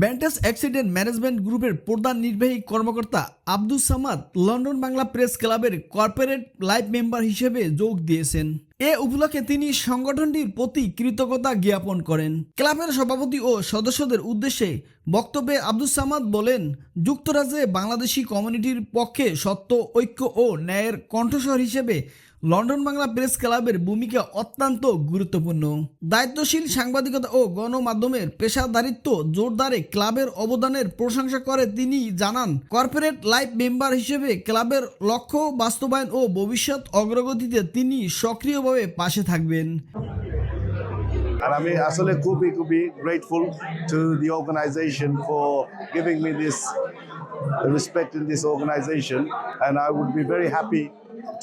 ব্যান্টাস accident management গ্রুপের প্রধান নির্বাহী কর্মকর্তা আব্দুস সামাদ লন্ডন বাংলা প্রেস ক্লাবের কর্পোরেট লাইভ মেম্বার হিসেবে যোগ দিয়েছেন। এ উপলক্ষে তিনি সংগঠনটির প্রতি কৃতজ্ঞতা জ্ঞাপন করেন। ক্লাবের সভাপতি ও সদস্যদের উদ্দেশ্যে বক্তব্যে আব্দুস সামাদ বলেন, যুক্তরাজ্যে বাংলাদেশি কমিউনিটির পক্ষে সত্য, ঐক্য ও ন্যায়ের কণ্ঠস্বর হিসেবে লন্ডন বাংলা প্রেস ক্লাবের ভূমিকা অত্যন্ত গুরুত্বপূর্ণ। দায়িত্বশীল সাংবাদিকতা ও গণমাধ্যমের পেশাদারিত্ব জোরদারে ক্লাবের অবদানের প্রশংসা করে তিনি জানান, কর্পোরেট লাইভ মেম্বার হিসেবে ক্লাবের লক্ষ্য বাস্তবায়ন ও ভবিষ্যৎ অগ্রগতিতে তিনি সক্রিয়ভাবে পাশে থাকবেন। And I'm actually খুবই grateful to the organization for giving me this respect in this organization, and I would be very happy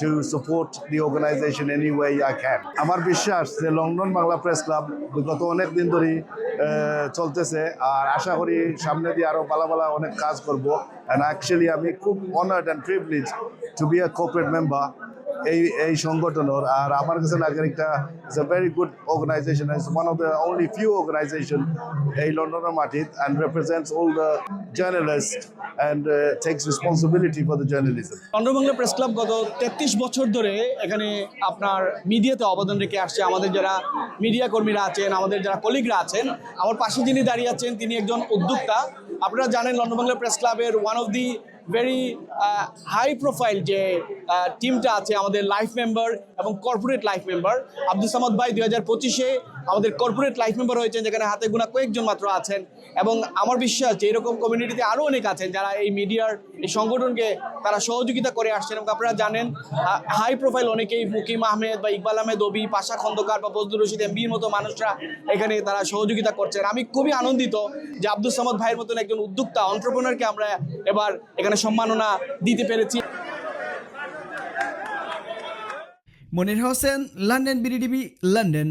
to support the organization any way I can. আমার বিশ্বাস যে লন্ডন বাংলা প্রেস ক্লাব গত অনেক দিন ধরে চলতেছে, আর আশা করি সামনে দিয়ে আরো ভালো অনেক কাজ করব। and actually আমি খুব honored and privileged to be a corporate member এই সংগঠনের। আর আমার কাছে লাগে একটা it's a very good organization, it's one of the only few organization এই লন্ডনের মাটিত, and represents all the journalist and takes responsibility for the journalism. London Bangla press club গত 33 বছর ধরে এখানে আপনার মিডিয়াতে অবদান রেখে আসছে। আমাদের যারা মিডিয়া কর্মীরা আছেন, আমাদের যারা কলিগরা আছেন, আমার পাশে যিনি দাঁড়িয়ে আছেন তিনি একজন উদ্যোক্তা। আপনারা জানেন লন্ডন বাংলা প্রেস ক্লাবের one of the very high profile যে টিমটা আছে আমাদের লাইফ মেম্বার এবং corporate life member. Abdus Samad ভাই 2025-এ আমাদের কর্পোরেট লাইফ মেম্বার হয়েছেন, যেখানে হাতে গোনা কয়েকজন মাত্র আছেন। এবং আমার বিশ্বাস যে এরকম কমিউনিটিতে আরও অনেক আছেন যারা এই মিডিয়ার এই সংগঠনকে তারা সহযোগিতা করে আসছেন। এবং আপনারা জানেন হাই প্রোফাইল অনেকেই মুকিম আহমেদ বা ইকবাল আহমেদ অবি, পাশা খন্দকার বা ফজলুর রশিদ এমবির মতো মানুষরা এখানে তারা সহযোগিতা করছেন। আমি খুবই আনন্দিত যে আব্দুস সামাদ ভাইয়ের মতন একজন উদ্যোক্তা এন্টারপ্রেনারকে আমরা এবার এখানে সম্মাননা দিতে পেরেছি। Monir Hossain, London BDTV, London.